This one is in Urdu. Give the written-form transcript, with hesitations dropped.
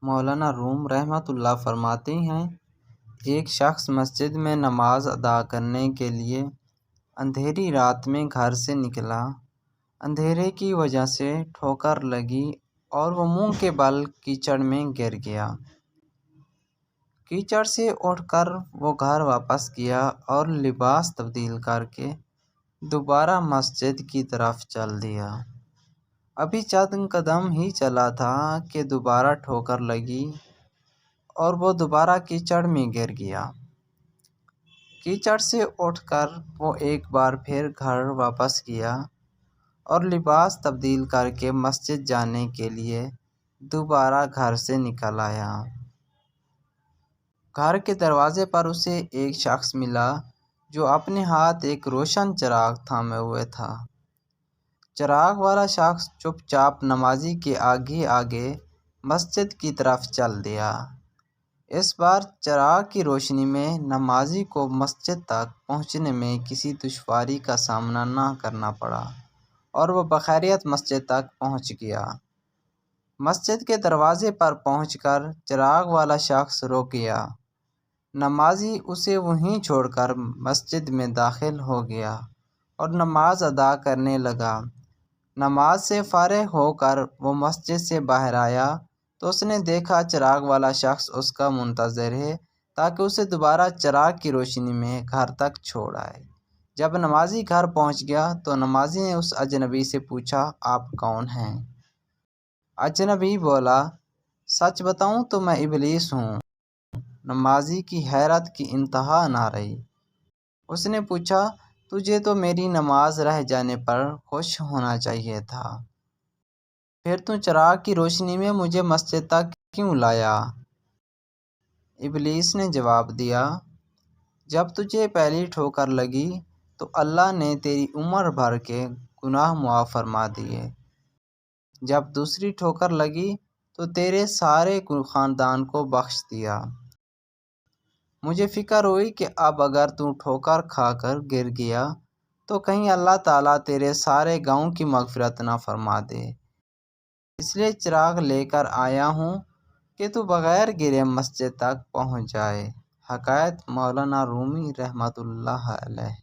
مولانا روم رحمۃ اللہ فرماتے ہیں، ایک شخص مسجد میں نماز ادا کرنے کے لیے اندھیری رات میں گھر سے نکلا۔ اندھیرے کی وجہ سے ٹھوکر لگی اور وہ منہ کے بل کیچڑ میں گر گیا۔ کیچڑ سے اٹھ کر وہ گھر واپس گیا اور لباس تبدیل کر کے دوبارہ مسجد کی طرف چل دیا۔ ابھی چند قدم ہی چلا تھا کہ دوبارہ ٹھوکر لگی اور وہ دوبارہ کیچڑ میں گر گیا۔ کیچڑ سے اٹھ کر وہ ایک بار پھر گھر واپس گیا اور لباس تبدیل کر کے مسجد جانے کے لیے دوبارہ گھر سے نکل آیا۔ گھر کے دروازے پر اسے ایک شخص ملا جو اپنے ہاتھ ایک روشن چراغ تھامے ہوئے تھا۔ چراغ والا شخص چپ چاپ نمازی کے آگے آگے مسجد کی طرف چل دیا۔ اس بار چراغ کی روشنی میں نمازی کو مسجد تک پہنچنے میں کسی دشواری کا سامنا نہ کرنا پڑا اور وہ بخیریت مسجد تک پہنچ گیا۔ مسجد کے دروازے پر پہنچ کر چراغ والا شخص رک گیا۔ نمازی اسے وہیں چھوڑ کر مسجد میں داخل ہو گیا اور نماز ادا کرنے لگا۔ نماز سے فارغ ہو کر وہ مسجد سے باہر آیا تو اس نے دیکھا چراغ والا شخص اس کا منتظر ہے تاکہ اسے دوبارہ چراغ کی روشنی میں گھر تک چھوڑ آئے۔ جب نمازی گھر پہنچ گیا تو نمازی نے اس اجنبی سے پوچھا، آپ کون ہیں؟ اجنبی بولا، سچ بتاؤں تو میں ابلیس ہوں۔ نمازی کی حیرت کی انتہا نہ رہی۔ اس نے پوچھا، تجھے تو میری نماز رہ جانے پر خوش ہونا چاہیے تھا، پھر تو چراغ کی روشنی میں مجھے مسجد تک کیوں لایا؟ ابلیس نے جواب دیا، جب تجھے پہلی ٹھوکر لگی تو اللہ نے تیری عمر بھر کے گناہ معاف فرما دیے۔ جب دوسری ٹھوکر لگی تو تیرے سارے خاندان کو بخش دیا۔ مجھے فکر ہوئی کہ اب اگر تو ٹھوکر کھا کر گر گیا تو کہیں اللہ تعالیٰ تیرے سارے گناہوں کی مغفرت نہ فرما دے، اس لیے چراغ لے کر آیا ہوں کہ تو بغیر گرے مسجد تک پہنچ جائے۔ حکایت مولانا رومی رحمۃ اللہ علیہ۔